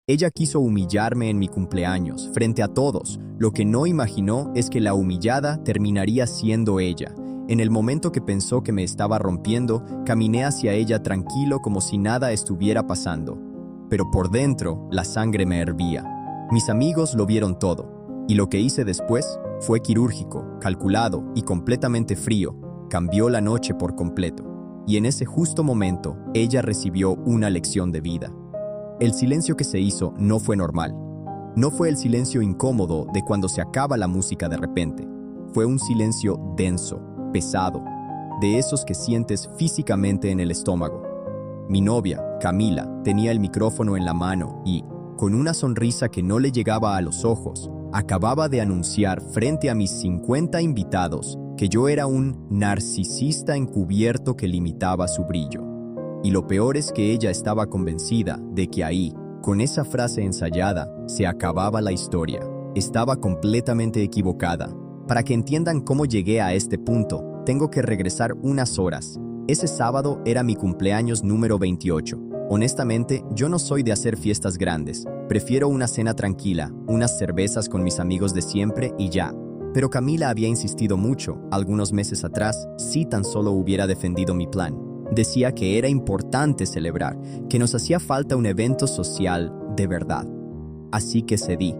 Ella quiso humillarme en mi cumpleaños, frente a todos. Lo que no imaginó es que la humillada terminaría siendo ella. En el momento que pensó que me estaba rompiendo, caminé hacia ella tranquilo como si nada estuviera pasando. Pero por dentro, la sangre me hervía. Mis amigos lo vieron todo. Y lo que hice después fue quirúrgico, calculado y completamente frío. Cambió la noche por completo. Y en ese justo momento, ella recibió una lección de vida. El silencio que se hizo no fue normal. No fue el silencio incómodo de cuando se acaba la música de repente. Fue un silencio denso, pesado, de esos que sientes físicamente en el estómago. Mi novia, Camila, tenía el micrófono en la mano y, con una sonrisa que no le llegaba a los ojos, acababa de anunciar frente a mis 50 invitados que yo era un narcisista encubierto que limitaba su brillo. Y lo peor es que ella estaba convencida de que ahí, con esa frase ensayada, se acababa la historia. Estaba completamente equivocada. Para que entiendan cómo llegué a este punto, tengo que regresar unas horas. Ese sábado era mi cumpleaños número 28. Honestamente, yo no soy de hacer fiestas grandes. Prefiero una cena tranquila, unas cervezas con mis amigos de siempre y ya. Pero Camila había insistido mucho, algunos meses atrás, si tan solo hubiera defendido mi plan. Decía que era importante celebrar, que nos hacía falta un evento social de verdad. Así que cedí.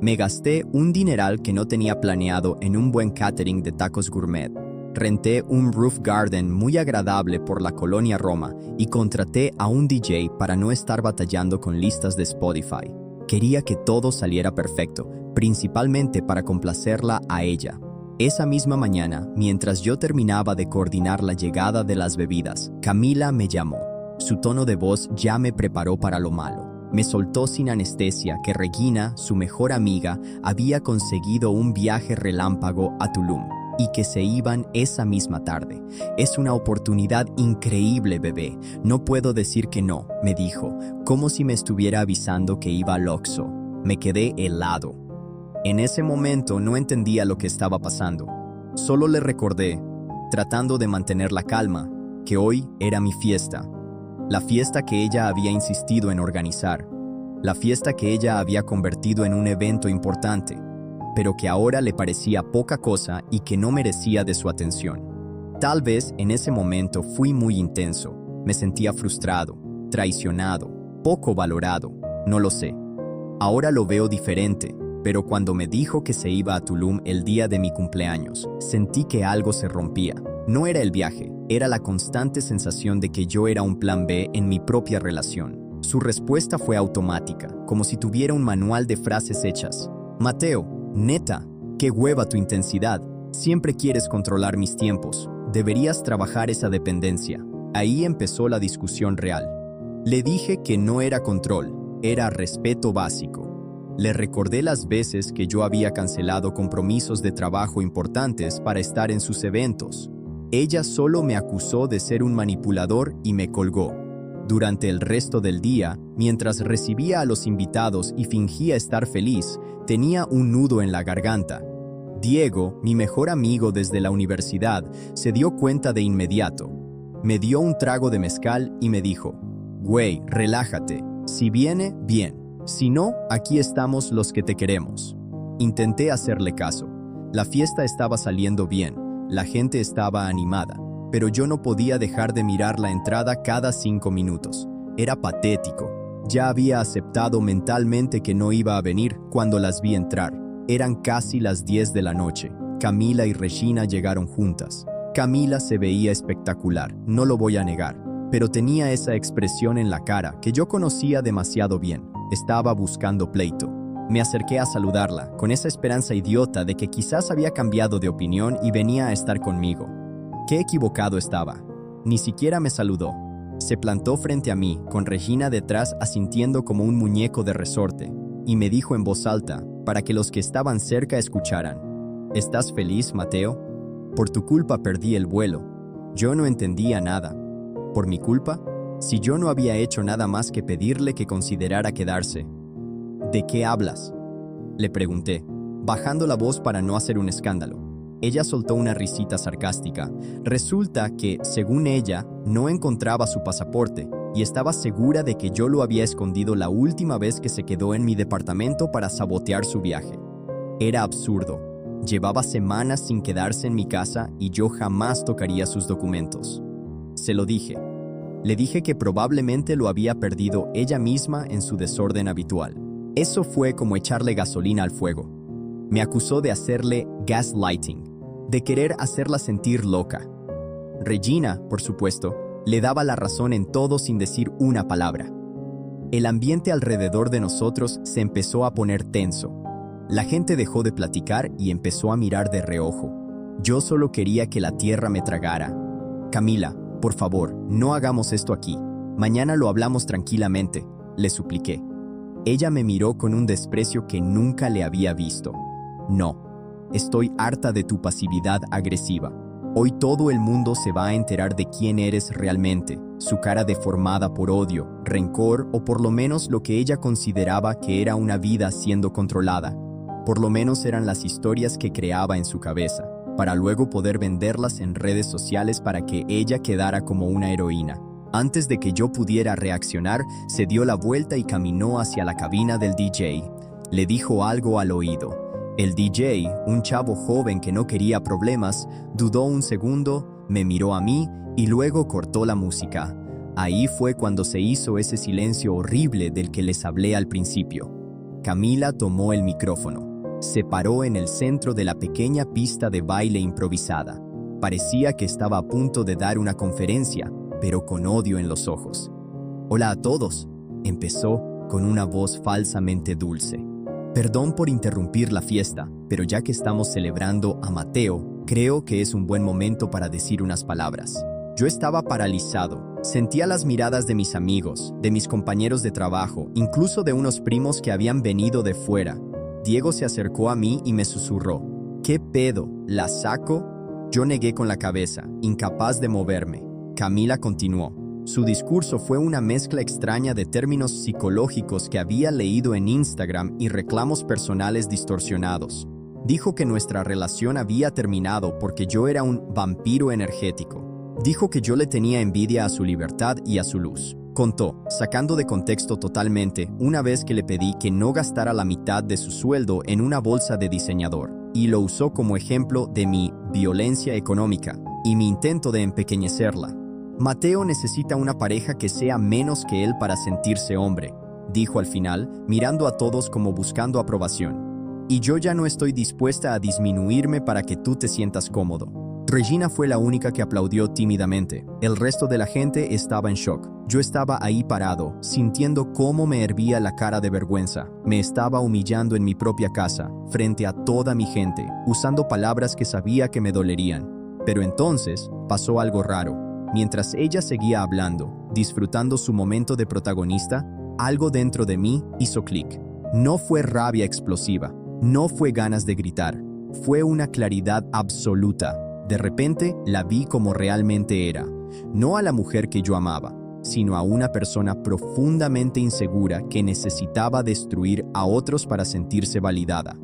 Me gasté un dineral que no tenía planeado en un buen catering de tacos gourmet. Renté un roof garden muy agradable por la colonia Roma y contraté a un DJ para no estar batallando con listas de Spotify. Quería que todo saliera perfecto, principalmente para complacerla a ella. Esa misma mañana, mientras yo terminaba de coordinar la llegada de las bebidas, Camila me llamó. Su tono de voz ya me preparó para lo malo. Me soltó sin anestesia que Regina, su mejor amiga, había conseguido un viaje relámpago a Tulum y que se iban esa misma tarde. Es una oportunidad increíble, bebé. No puedo decir que no, me dijo, como si me estuviera avisando que iba al Oxxo. Me quedé helado. En ese momento no entendía lo que estaba pasando. Solo le recordé, tratando de mantener la calma, que hoy era mi fiesta. La fiesta que ella había insistido en organizar. La fiesta que ella había convertido en un evento importante, pero que ahora le parecía poca cosa y que no merecía de su atención. Tal vez en ese momento fui muy intenso. Me sentía frustrado, traicionado, poco valorado, no lo sé. Ahora lo veo diferente. Pero cuando me dijo que se iba a Tulum el día de mi cumpleaños, sentí que algo se rompía. No era el viaje, era la constante sensación de que yo era un plan B en mi propia relación. Su respuesta fue automática, como si tuviera un manual de frases hechas. Mateo, neta, qué hueva tu intensidad. Siempre quieres controlar mis tiempos. Deberías trabajar esa dependencia. Ahí empezó la discusión real. Le dije que no era control, era respeto básico. Le recordé las veces que yo había cancelado compromisos de trabajo importantes para estar en sus eventos. Ella solo me acusó de ser un manipulador y me colgó. Durante el resto del día, mientras recibía a los invitados y fingía estar feliz, tenía un nudo en la garganta. Diego, mi mejor amigo desde la universidad, se dio cuenta de inmediato. Me dio un trago de mezcal y me dijo, «Güey, relájate. Si viene, bien. Si no, aquí estamos los que te queremos». Intenté hacerle caso. La fiesta estaba saliendo bien, la gente estaba animada, pero yo no podía dejar de mirar la entrada cada 5 minutos. Era patético. Ya había aceptado mentalmente que no iba a venir cuando las vi entrar. Eran casi las 10 de la noche. Camila y Regina llegaron juntas. Camila se veía espectacular, no lo voy a negar, pero tenía esa expresión en la cara que yo conocía demasiado bien. Estaba buscando pleito. Me acerqué a saludarla, con esa esperanza idiota de que quizás había cambiado de opinión y venía a estar conmigo. Qué equivocado estaba. Ni siquiera me saludó. Se plantó frente a mí, con Regina detrás asintiendo como un muñeco de resorte, y me dijo en voz alta, para que los que estaban cerca escucharan: «¿Estás feliz, Mateo? Por tu culpa perdí el vuelo». Yo no entendía nada. ¿Por mi culpa? Si yo no había hecho nada más que pedirle que considerara quedarse. «¿De qué hablas?», le pregunté, bajando la voz para no hacer un escándalo. Ella soltó una risita sarcástica. Resulta que, según ella, no encontraba su pasaporte y estaba segura de que yo lo había escondido la última vez que se quedó en mi departamento para sabotear su viaje. Era absurdo. Llevaba semanas sin quedarse en mi casa y yo jamás tocaría sus documentos. Se lo dije. Le dije que probablemente lo había perdido ella misma en su desorden habitual. Eso fue como echarle gasolina al fuego. Me acusó de hacerle gaslighting, de querer hacerla sentir loca. Regina, por supuesto, le daba la razón en todo sin decir una palabra. El ambiente alrededor de nosotros se empezó a poner tenso. La gente dejó de platicar y empezó a mirar de reojo. Yo solo quería que la tierra me tragara. Camila, por favor, no hagamos esto aquí. Mañana lo hablamos tranquilamente, le supliqué. Ella me miró con un desprecio que nunca le había visto. No, estoy harta de tu pasividad agresiva. Hoy todo el mundo se va a enterar de quién eres realmente, su cara deformada por odio, rencor o por lo menos lo que ella consideraba que era una vida siendo controlada. Por lo menos eran las historias que creaba en su cabeza, para luego poder venderlas en redes sociales para que ella quedara como una heroína. Antes de que yo pudiera reaccionar, se dio la vuelta y caminó hacia la cabina del DJ. Le dijo algo al oído. El DJ, un chavo joven que no quería problemas, dudó un segundo, me miró a mí y luego cortó la música. Ahí fue cuando se hizo ese silencio horrible del que les hablé al principio. Camila tomó el micrófono. Se paró en el centro de la pequeña pista de baile improvisada. Parecía que estaba a punto de dar una conferencia, pero con odio en los ojos. «Hola a todos», empezó con una voz falsamente dulce. «Perdón por interrumpir la fiesta, pero ya que estamos celebrando a Mateo, creo que es un buen momento para decir unas palabras». Yo estaba paralizado. Sentía las miradas de mis amigos, de mis compañeros de trabajo, incluso de unos primos que habían venido de fuera. Diego se acercó a mí y me susurró. «¿Qué pedo? ¿La saco?» Yo negué con la cabeza, incapaz de moverme. Camila continuó. Su discurso fue una mezcla extraña de términos psicológicos que había leído en Instagram y reclamos personales distorsionados. Dijo que nuestra relación había terminado porque yo era un vampiro energético. Dijo que yo le tenía envidia a su libertad y a su luz. Contó, sacando de contexto totalmente, una vez que le pedí que no gastara la mitad de su sueldo en una bolsa de diseñador, y lo usó como ejemplo de mi violencia económica y mi intento de empequeñecerla. Mateo necesita una pareja que sea menos que él para sentirse hombre, dijo al final, mirando a todos como buscando aprobación. Y yo ya no estoy dispuesta a disminuirme para que tú te sientas cómodo. Regina fue la única que aplaudió tímidamente. El resto de la gente estaba en shock. Yo estaba ahí parado, sintiendo cómo me hervía la cara de vergüenza. Me estaba humillando en mi propia casa, frente a toda mi gente, usando palabras que sabía que me dolerían. Pero entonces pasó algo raro. Mientras ella seguía hablando, disfrutando su momento de protagonista, algo dentro de mí hizo clic. No fue rabia explosiva, no fue ganas de gritar, fue una claridad absoluta. De repente la vi como realmente era, no a la mujer que yo amaba, sino a una persona profundamente insegura que necesitaba destruir a otros para sentirse validada.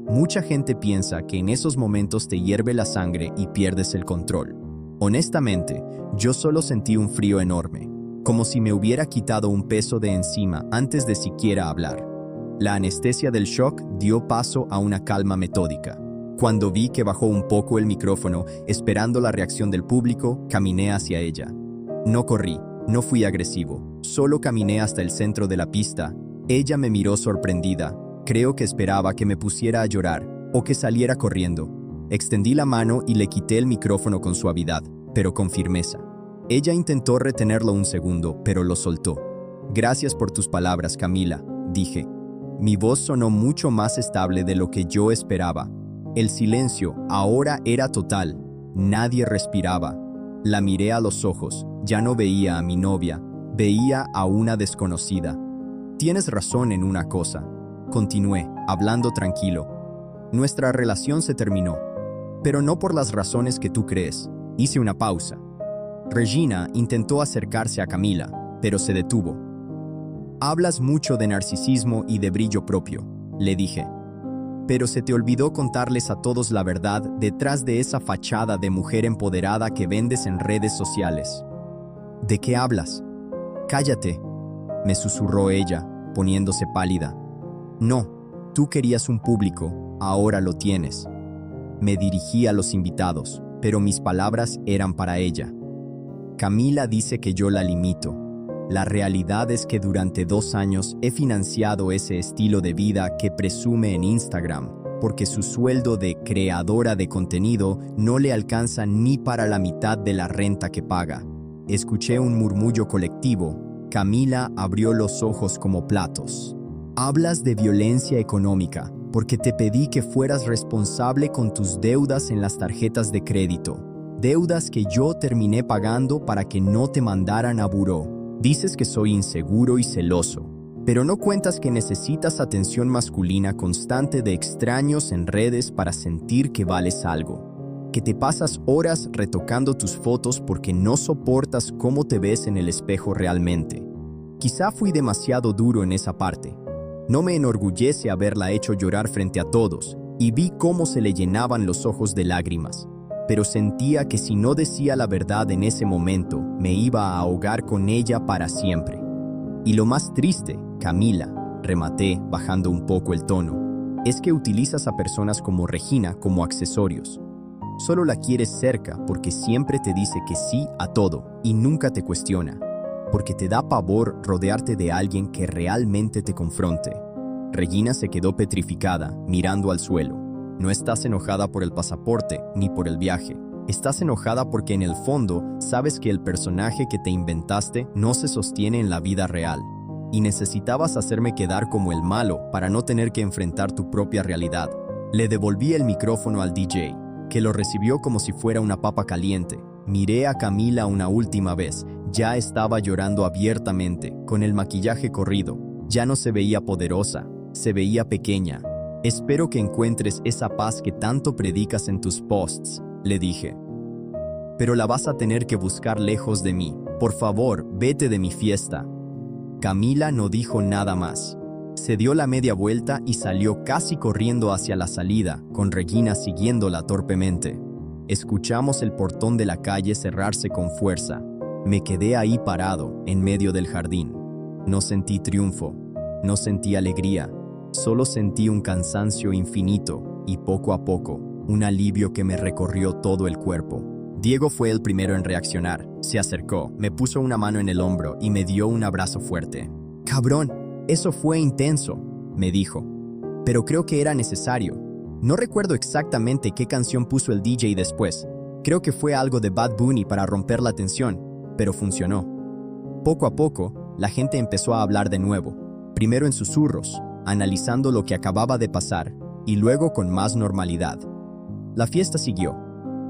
Mucha gente piensa que en esos momentos te hierve la sangre y pierdes el control. Honestamente, yo solo sentí un frío enorme, como si me hubiera quitado un peso de encima antes de siquiera hablar. La anestesia del shock dio paso a una calma metódica. Cuando vi que bajó un poco el micrófono, esperando la reacción del público, caminé hacia ella. No corrí, no fui agresivo, solo caminé hasta el centro de la pista. Ella me miró sorprendida. Creo que esperaba que me pusiera a llorar o que saliera corriendo. Extendí la mano y le quité el micrófono con suavidad, pero con firmeza. Ella intentó retenerlo un segundo, pero lo soltó. «Gracias por tus palabras, Camila», dije. Mi voz sonó mucho más estable de lo que yo esperaba. El silencio ahora era total. Nadie respiraba. La miré a los ojos. Ya no veía a mi novia. Veía a una desconocida. «Tienes razón en una cosa», continué, hablando tranquilo. «Nuestra relación se terminó. Pero no por las razones que tú crees». Hice una pausa. Regina intentó acercarse a Camila, pero se detuvo. «Hablas mucho de narcisismo y de brillo propio», le dije. «Pero se te olvidó contarles a todos la verdad detrás de esa fachada de mujer empoderada que vendes en redes sociales». «¿De qué hablas?». Cállate, me susurró ella, poniéndose pálida. No, tú querías un público, ahora lo tienes. Me dirigí a los invitados, pero mis palabras eran para ella. Camila dice que yo la limito. La realidad es que durante 2 años he financiado ese estilo de vida que presume en Instagram, porque su sueldo de creadora de contenido no le alcanza ni para la mitad de la renta que paga. Escuché un murmullo colectivo. Camila abrió los ojos como platos. Hablas de violencia económica, porque te pedí que fueras responsable con tus deudas en las tarjetas de crédito. Deudas que yo terminé pagando para que no te mandaran a buró. Dices que soy inseguro y celoso, pero no cuentas que necesitas atención masculina constante de extraños en redes para sentir que vales algo. Que te pasas horas retocando tus fotos porque no soportas cómo te ves en el espejo realmente. Quizá fui demasiado duro en esa parte. No me enorgullece haberla hecho llorar frente a todos, y vi cómo se le llenaban los ojos de lágrimas. Pero sentía que si no decía la verdad en ese momento, me iba a ahogar con ella para siempre. Y lo más triste, Camila, rematé bajando un poco el tono, es que utilizas a personas como Regina como accesorios. Solo la quieres cerca porque siempre te dice que sí a todo y nunca te cuestiona. Porque te da pavor rodearte de alguien que realmente te confronte. Regina se quedó petrificada, mirando al suelo. No estás enojada por el pasaporte ni por el viaje. Estás enojada porque en el fondo sabes que el personaje que te inventaste no se sostiene en la vida real. Y necesitabas hacerme quedar como el malo para no tener que enfrentar tu propia realidad. Le devolví el micrófono al DJ, que lo recibió como si fuera una papa caliente. Miré a Camila una última vez. Ya estaba llorando abiertamente, con el maquillaje corrido. Ya no se veía poderosa, se veía pequeña. Espero que encuentres esa paz que tanto predicas en tus posts, le dije. Pero la vas a tener que buscar lejos de mí. Por favor, vete de mi fiesta. Camila no dijo nada más. Se dio la media vuelta y salió casi corriendo hacia la salida, con Regina siguiéndola torpemente. Escuchamos el portón de la calle cerrarse con fuerza. Me quedé ahí parado, en medio del jardín. No sentí triunfo, no sentí alegría. Solo sentí un cansancio infinito y poco a poco, un alivio que me recorrió todo el cuerpo. Diego fue el primero en reaccionar. Se acercó, me puso una mano en el hombro y me dio un abrazo fuerte. «Cabrón, eso fue intenso», me dijo. «Pero creo que era necesario. No recuerdo exactamente qué canción puso el DJ después. Creo que fue algo de Bad Bunny para romper la tensión, pero funcionó». Poco a poco, la gente empezó a hablar de nuevo, primero en susurros, analizando lo que acababa de pasar, y luego con más normalidad. La fiesta siguió.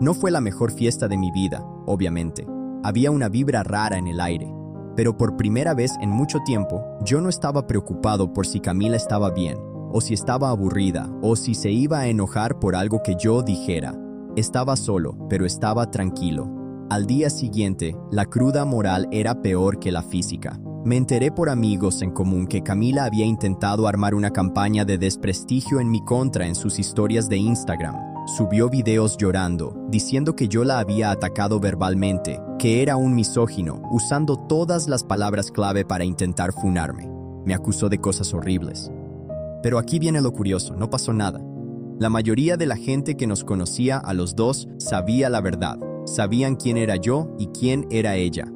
No fue la mejor fiesta de mi vida, obviamente. Había una vibra rara en el aire. Pero por primera vez en mucho tiempo, yo no estaba preocupado por si Camila estaba bien, o si estaba aburrida, o si se iba a enojar por algo que yo dijera. Estaba solo, pero estaba tranquilo. Al día siguiente, la cruda moral era peor que la física. Me enteré por amigos en común que Camila había intentado armar una campaña de desprestigio en mi contra en sus historias de Instagram. Subió videos llorando, diciendo que yo la había atacado verbalmente, que era un misógino, usando todas las palabras clave para intentar funarme. Me acusó de cosas horribles. Pero aquí viene lo curioso, no pasó nada. La mayoría de la gente que nos conocía a los dos sabía la verdad. Sabían quién era yo y quién era ella.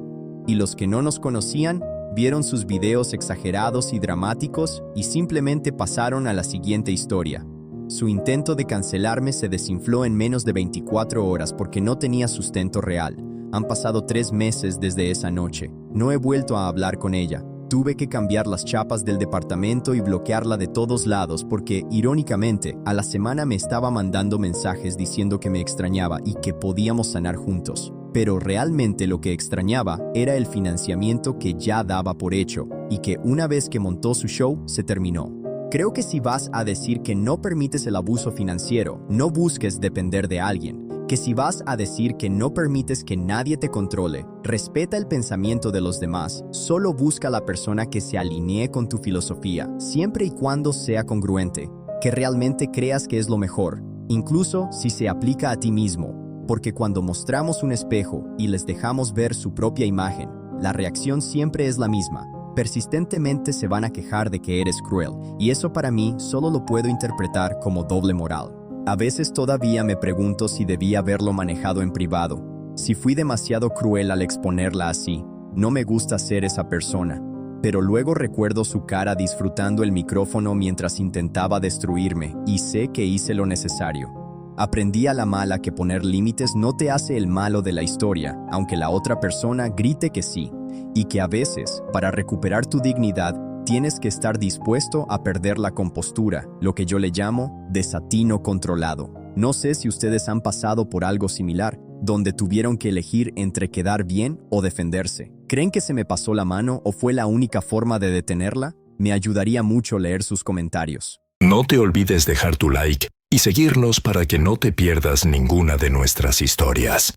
Y los que no nos conocían vieron sus videos exagerados y dramáticos y simplemente pasaron a la siguiente historia. Su intento de cancelarme se desinfló en menos de 24 horas porque no tenía sustento real. Han pasado 3 meses desde esa noche. No he vuelto a hablar con ella. Tuve que cambiar las chapas del departamento y bloquearla de todos lados porque, irónicamente, a la semana me estaba mandando mensajes diciendo que me extrañaba y que podíamos sanar juntos. Pero realmente lo que extrañaba era el financiamiento que ya daba por hecho y que una vez que montó su show, se terminó. Creo que si vas a decir que no permites el abuso financiero, no busques depender de alguien. Que si vas a decir que no permites que nadie te controle, respeta el pensamiento de los demás, solo busca la persona que se alinee con tu filosofía, siempre y cuando sea congruente, que realmente creas que es lo mejor, incluso si se aplica a ti mismo. Porque cuando mostramos un espejo y les dejamos ver su propia imagen, la reacción siempre es la misma. Persistentemente se van a quejar de que eres cruel, y eso para mí solo lo puedo interpretar como doble moral. A veces todavía me pregunto si debía haberlo manejado en privado, si fui demasiado cruel al exponerla así. No me gusta ser esa persona, pero luego recuerdo su cara disfrutando el micrófono mientras intentaba destruirme, y sé que hice lo necesario. Aprendí a la mala que poner límites no te hace el malo de la historia, aunque la otra persona grite que sí, y que a veces, para recuperar tu dignidad, tienes que estar dispuesto a perder la compostura, lo que yo le llamo desatino controlado. No sé si ustedes han pasado por algo similar, donde tuvieron que elegir entre quedar bien o defenderse. ¿Creen que se me pasó la mano o fue la única forma de detenerla? Me ayudaría mucho leer sus comentarios. No te olvides dejar tu like y seguirnos para que no te pierdas ninguna de nuestras historias.